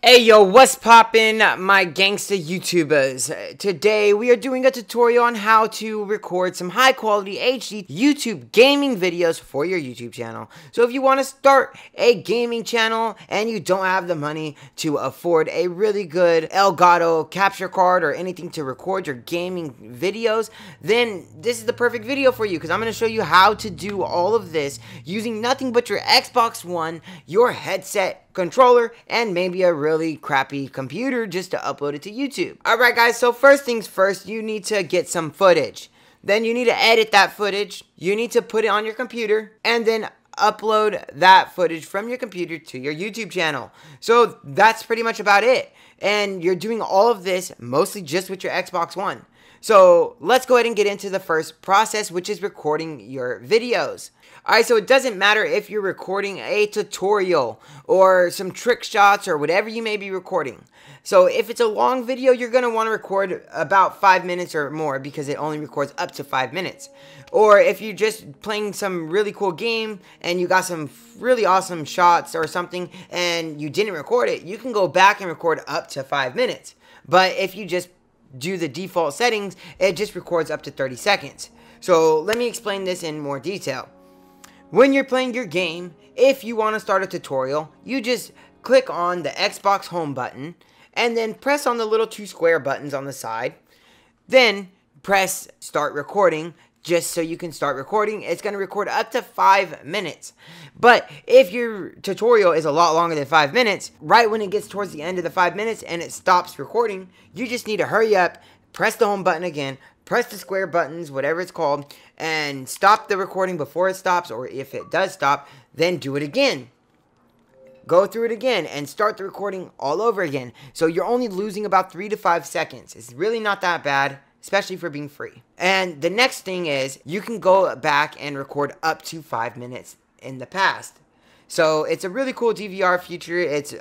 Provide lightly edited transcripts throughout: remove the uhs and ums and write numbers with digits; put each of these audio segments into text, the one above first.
Hey yo, what's poppin', my gangsta YouTubers? Today we are doing a tutorial on how to record some high quality HD YouTube gaming videos for your YouTube channel. So if you want to start a gaming channel and you don't have the money to afford a really good Elgato capture card or anything to record your gaming videos, then this is the perfect video for you, because I'm going to show you how to do all of this using nothing but your Xbox One, your headset, controller, and maybe a really crappy computer just to upload it to YouTube. Alright guys, so first things first, you need to get some footage. Then you need to edit that footage. You need to put it on your computer and then upload that footage from your computer to your YouTube channel. So that's pretty much about it. And you're doing all of this mostly just with your Xbox One. So let's go ahead and get into the first process, which is recording your videos. Alright, so it doesn't matter if you're recording a tutorial or some trick shots or whatever you may be recording. So if it's a long video, you're going to want to record about 5 minutes or more, because it only records up to 5 minutes. Or if you're just playing some really cool game and you got some really awesome shots or something and you didn't record it, you can go back and record up to 5 minutes. But if you just do the default settings, it just records up to 30 seconds. So let me explain this in more detail. When you're playing your game, if you want to start a tutorial, you just click on the Xbox home button and then press on the little two square buttons on the side. Then press start recording just so you can start recording. It's going to record up to 5 minutes. But if your tutorial is a lot longer than 5 minutes, right when it gets towards the end of the 5 minutes and it stops recording, you just need to hurry up, press the home button again, press the square buttons, whatever it's called, and stop the recording before it stops, or if it does stop, then do it again. Go through it again and start the recording all over again. So you're only losing about 3 to 5 seconds. It's really not that bad, especially for being free. And the next thing is, you can go back and record up to 5 minutes in the past. So it's a really cool DVR feature. It's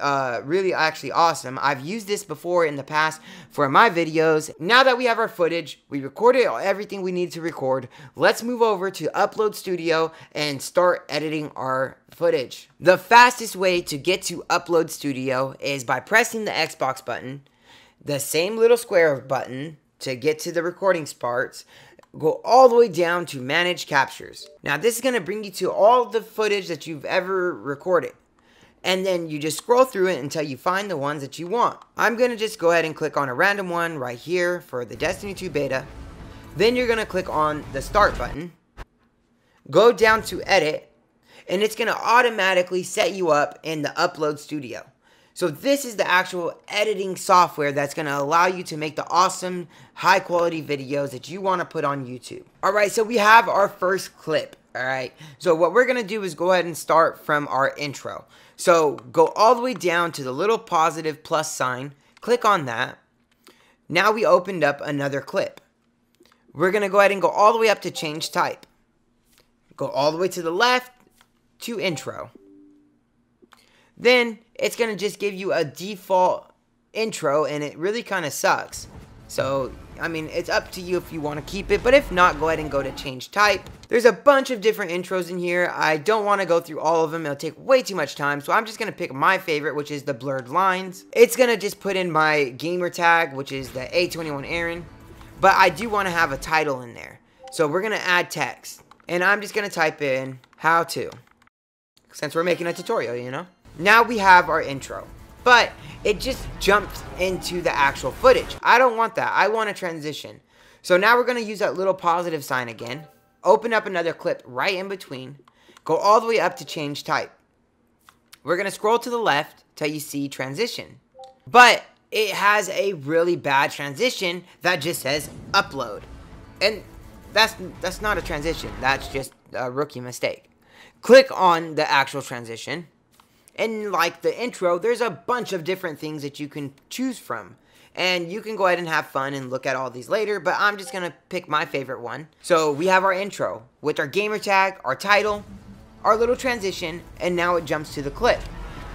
really actually awesome. I've used this before in the past for my videos. Now that we have our footage, we recorded everything we need to record, let's move over to Upload Studio and start editing our footage. The fastest way to get to Upload Studio is by pressing the Xbox button, the same little square button to get to the recording parts. Go all the way down to Manage Captures. Now this is going to bring you to all the footage that you've ever recorded. And then you just scroll through it until you find the ones that you want. I'm going to just go ahead and click on a random one right here for the Destiny 2 beta. Then you're going to click on the Start button. Go down to Edit. And it's going to automatically set you up in the Upload Studio. So this is the actual editing software that's going to allow you to make the awesome, high quality videos that you want to put on YouTube. Alright, so we have our first clip. Alright, so what we're going to do is go ahead and start from our intro. So go all the way down to the little positive plus sign. Click on that. Now we opened up another clip. We're going to go ahead and go all the way up to change type. Go all the way to the left to intro. Then it's going to just give you a default intro, and it really kind of sucks. So, I mean, it's up to you if you want to keep it, but if not, go ahead and go to change type. There's a bunch of different intros in here. I don't want to go through all of them. It'll take way too much time, so I'm just going to pick my favorite, which is the blurred lines. It's going to just put in my gamer tag, which is the A21 Aaron, but I do want to have a title in there. So we're going to add text, and I'm just going to type in how to, since we're making a tutorial, you know. Now we have our intro, but it just jumps into the actual footage. I don't want that. I want a transition. So now we're going to use that little positive sign again. Open up another clip right in between. Go all the way up to change type. We're going to scroll to the left till you see transition. But it has a really bad transition that just says upload. And that's not a transition. That's just a rookie mistake. Click on the actual transition. And like the intro, there's a bunch of different things that you can choose from. And you can go ahead and have fun and look at all these later, but I'm just going to pick my favorite one. So we have our intro with our gamer tag, our title, our little transition, and now it jumps to the clip.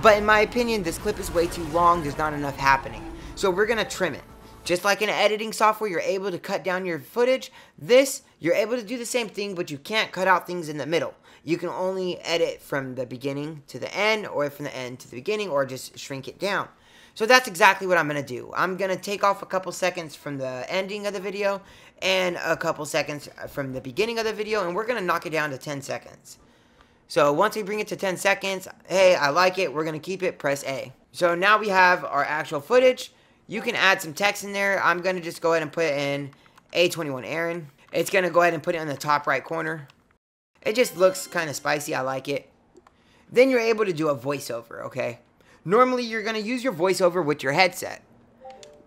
But in my opinion, this clip is way too long. There's not enough happening. So we're going to trim it. Just like in editing software, you're able to cut down your footage. This, you're able to do the same thing, but you can't cut out things in the middle. You can only edit from the beginning to the end, or from the end to the beginning, or just shrink it down. So that's exactly what I'm going to do. I'm going to take off a couple seconds from the ending of the video and a couple seconds from the beginning of the video, and we're going to knock it down to 10 seconds. So once we bring it to 10 seconds, hey, I like it, we're going to keep it, press A. So now we have our actual footage. You can add some text in there. I'm going to just go ahead and put in A21 Aaron. It's going to go ahead and put it in the top right corner. It just looks kind of spicy, I like it. Then you're able to do a voiceover, okay? Normally you're going to use your voiceover with your headset.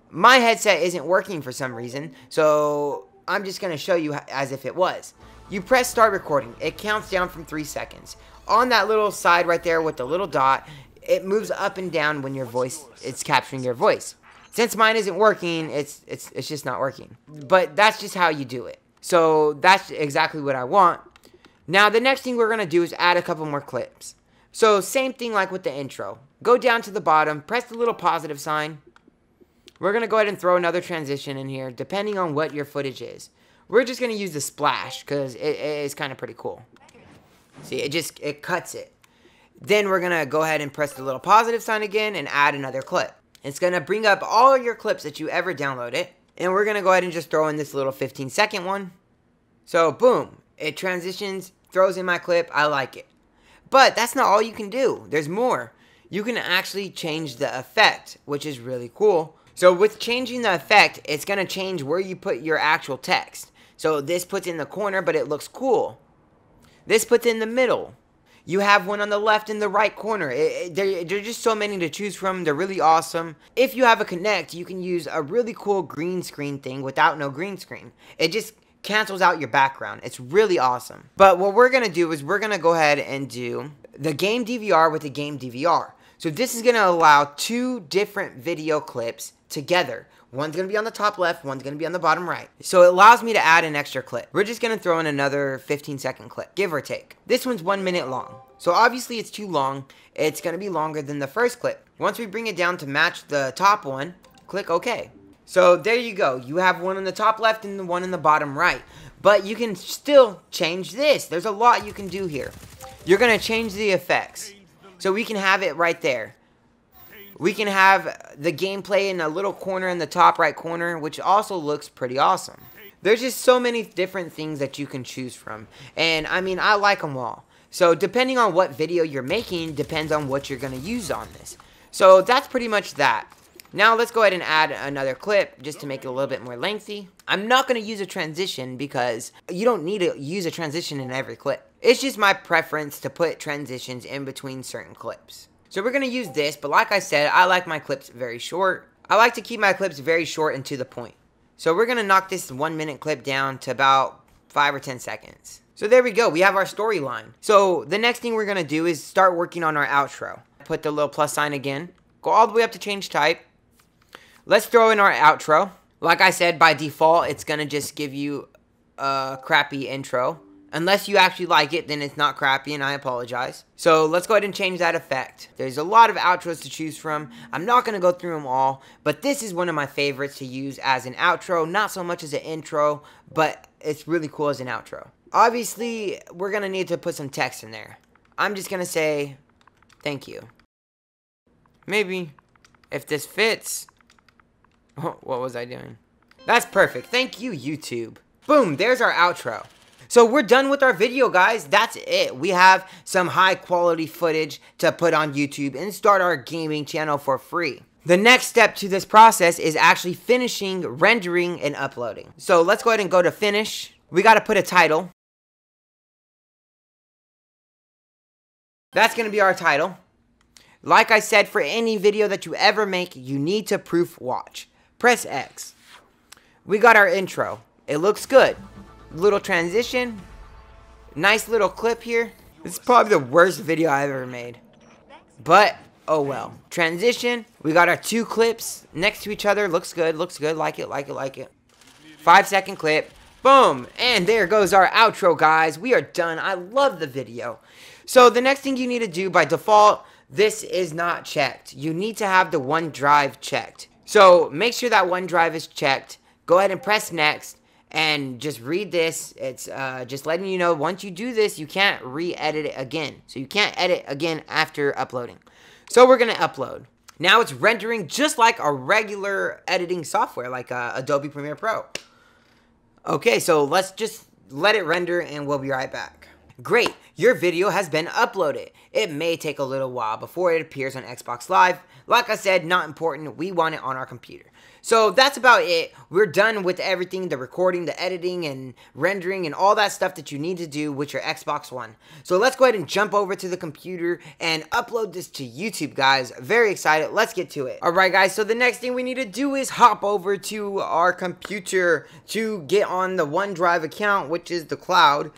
My headset isn't working for some reason, so I'm just going to show you as if it was. You press start recording. It counts down from 3 seconds. On that little side right there with the little dot, it moves up and down when your voice, it's capturing your voice. Since mine isn't working, it's just not working. But that's just how you do it. So that's exactly what I want. Now the next thing we're going to do is add a couple more clips. So same thing like with the intro. Go down to the bottom, press the little positive sign. We're going to go ahead and throw another transition in here, depending on what your footage is. We're just going to use the splash, because it is kind of pretty cool. See, it cuts it. Then we're going to go ahead and press the little positive sign again and add another clip. It's going to bring up all your clips that you ever downloaded. And we're going to go ahead and just throw in this little 15-second one. So, boom. It transitions, throws in my clip. I like it. But that's not all you can do. There's more. You can actually change the effect, which is really cool. So with changing the effect, it's going to change where you put your actual text. So this puts in the corner, but it looks cool. This puts in the middle. You have one on the left and the right corner. There are just so many to choose from. They're really awesome. If you have a Kinect, you can use a really cool green screen thing without no green screen. It just cancels out your background. It's really awesome. But what we're going to do is we're going to go ahead and do the game DVR with the game DVR. So this is going to allow 2 different video clips together. One's going to be on the top left, one's going to be on the bottom right. So it allows me to add an extra clip. We're just going to throw in another 15-second clip, give or take. This one's 1 minute long. So obviously it's too long. It's going to be longer than the first clip. Once we bring it down to match the top one, click OK. So there you go. You have one on the top left and the one in the bottom right. But you can still change this. There's a lot you can do here. You're going to change the effects. So we can have it right there. We can have the gameplay in a little corner in the top right corner, which also looks pretty awesome. There's just so many different things that you can choose from. And I mean, I like them all. So depending on what video you're making, depends on what you're going to use on this. So that's pretty much that. Now let's go ahead and add another clip just to make it a little bit more lengthy. I'm not going to use a transition because you don't need to use a transition in every clip. It's just my preference to put transitions in between certain clips. So we're going to use this, but like I said, I like my clips very short. I like to keep my clips very short and to the point. So we're going to knock this 1 minute clip down to about 5 or 10 seconds. So there we go. We have our storyline. So the next thing we're going to do is start working on our outro. Put the little plus sign again. Go all the way up to change type. Let's throw in our outro. Like I said, by default, it's going to just give you a crappy intro. Unless you actually like it, then it's not crappy, and I apologize. So let's go ahead and change that effect. There's a lot of outros to choose from. I'm not going to go through them all, but this is one of my favorites to use as an outro. Not so much as an intro, but it's really cool as an outro. Obviously, we're going to need to put some text in there. I'm just going to say, thank you. Maybe, if this fits. What was I doing? That's perfect. Thank you, YouTube. Boom, there's our outro. So we're done with our video, guys. That's it. We have some high quality footage to put on YouTube and start our gaming channel for free. The next step to this process is actually finishing, rendering, and uploading. So let's go ahead and go to finish. We got to put a title. That's going to be our title. Like I said, for any video that you ever make, you need to proof watch. Press X. We got our intro. It looks good. Little transition. Nice little clip here. This is probably the worst video I've ever made. But, oh well. Transition. We got our 2 clips next to each other. Looks good. Looks good. Like it. Like it. Like it. 5-second clip. Boom. And there goes our outro, guys. We are done. I love the video. So, the next thing you need to do by default, this is not checked. You need to have the OneDrive checked. So, make sure that OneDrive is checked. Go ahead and press next. And just read this. It's just letting you know once you do this, you can't re-edit it again. So you can't edit again after uploading. So we're going to upload. Now it's rendering just like a regular editing software, like Adobe Premiere Pro. Okay, so let's just let it render and we'll be right back. Great, your video has been uploaded. It may take a little while before it appears on Xbox Live. Like I said, not important, we want it on our computer. So that's about it. We're done with everything, the recording, the editing, and rendering, and all that stuff that you need to do with your Xbox One. So let's go ahead and jump over to the computer and upload this to YouTube, guys. Very excited. Let's get to it. Alright, guys, so the next thing we need to do is hop over to our computer to get on the OneDrive account, which is the cloud.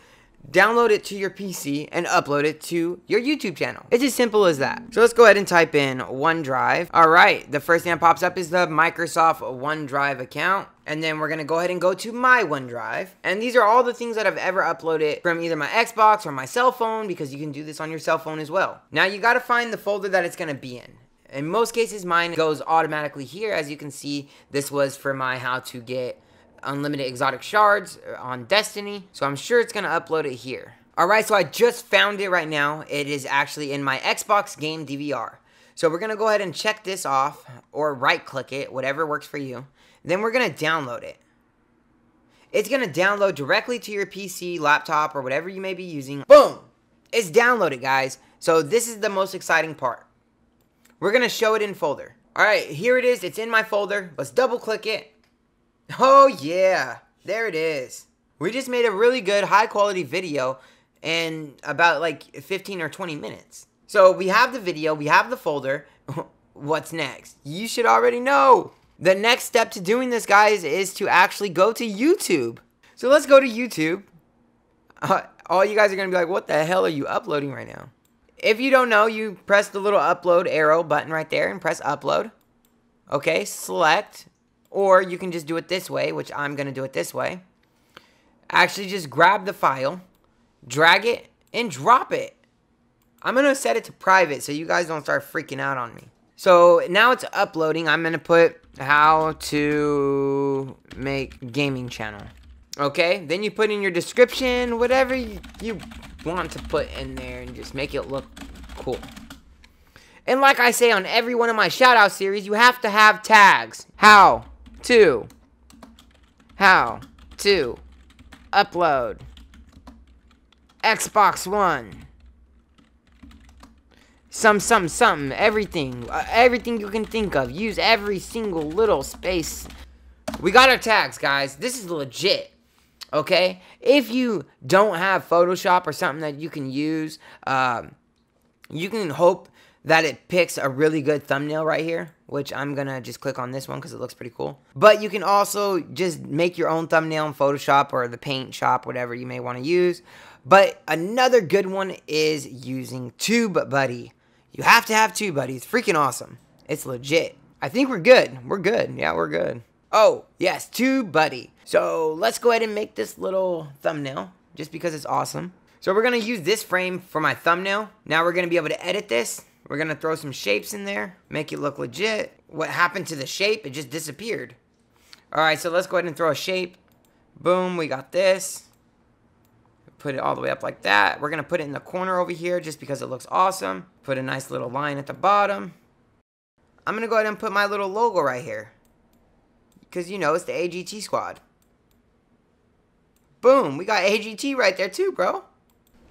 Download it to your PC and upload it to your YouTube channel. It's as simple as that. So let's go ahead and type in OneDrive. Alright, the first thing that pops up is the Microsoft OneDrive account. And then we're going to go ahead and go to my OneDrive. And these are all the things that I've ever uploaded from either my Xbox or my cell phone, because you can do this on your cell phone as well. Now you got to find the folder that it's going to be in. In most cases, mine goes automatically here. As you can see, this was for my how to get unlimited exotic shards on Destiny, so I'm sure it's gonna upload it here. Alright, so I just found it right now. It is actually in my Xbox game DVR. So we're gonna go ahead and check this off, or right click it, whatever works for you. Then we're gonna download it. It's gonna download directly to your PC, laptop, or whatever you may be using. Boom! It's downloaded, guys. So this is the most exciting part. We're gonna show it in folder. Alright, here it is. It's in my folder. Let's double click it. Oh yeah, there it is. We just made a really good high quality video in about like 15 or 20 minutes. So we have the video, we have the folder. What's next? You should already know. The next step to doing this, guys, is to actually go to YouTube. So let's go to YouTube. All you guys are going to be like, what the hell are you uploading right now? If you don't know, you press the little upload arrow button right there and press upload. Okay, select. Or you can just do it this way, which I'm going to do it this way. Actually, just grab the file, drag it, and drop it. I'm going to set it to private so you guys don't start freaking out on me. So now it's uploading. I'm going to put how to make gaming channel. Okay, then you put in your description, whatever you want to put in there, and just make it look cool. And like I say on every one of my shout-out series, you have to have tags. How to upload Xbox One, something, everything you can think of. Use every single little space. We got our tags, guys. This is legit. Okay, if you don't have Photoshop or something that you can use, you can hope that it picks a really good thumbnail right here, which I'm gonna just click on this one because it looks pretty cool. But you can also just make your own thumbnail in Photoshop or the Paint Shop, whatever you may want to use. But another good one is using TubeBuddy. You have to have TubeBuddy. It's freaking awesome. It's legit. I think we're good. We're good. Yeah, we're good. Oh, yes, TubeBuddy. So let's go ahead and make this little thumbnail just because it's awesome. So we're gonna use this frame for my thumbnail. Now we're gonna be able to edit this. We're going to throw some shapes in there, make it look legit. What happened to the shape? It just disappeared. Alright, so let's go ahead and throw a shape. Boom, we got this. Put it all the way up like that. We're going to put it in the corner over here just because it looks awesome. Put a nice little line at the bottom. I'm going to go ahead and put my little logo right here. Because, you know, it's the AGT squad. Boom, we got AGT right there too, bro.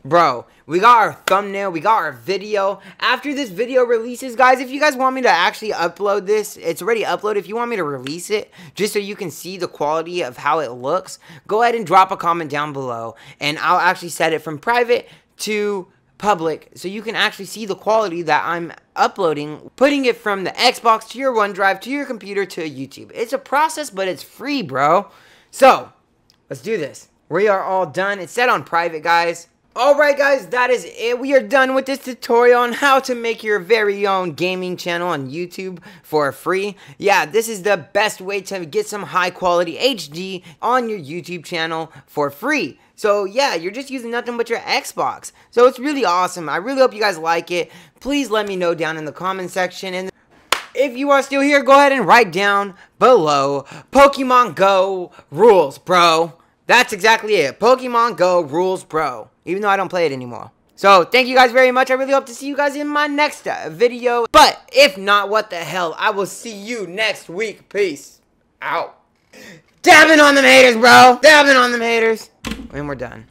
Bro, we got our thumbnail, we got our video. After this video releases, guys, if you guys want me to actually upload this, it's already uploaded. If you want me to release it, just so you can see the quality of how it looks, go ahead and drop a comment down below. And I'll actually set it from private to public, so you can actually see the quality that I'm uploading, putting it from the Xbox to your OneDrive, to your computer, to YouTube. It's a process, but it's free, bro. So, let's do this. We are all done. It's set on private, guys. Alright guys, that is it. We are done with this tutorial on how to make your very own gaming channel on YouTube for free. Yeah, this is the best way to get some high quality HD on your YouTube channel for free. So yeah, you're just using nothing but your Xbox. So it's really awesome. I really hope you guys like it. Please let me know down in the comment section. And if you are still here, go ahead and write down below Pokemon Go rules, bro. That's exactly it. Pokemon Go rules, bro. Even though I don't play it anymore. So, thank you guys very much. I really hope to see you guys in my next video. But, if not, what the hell? I will see you next week. Peace out. Dabbing on them haters, bro. Dabbing on them haters. And we're done.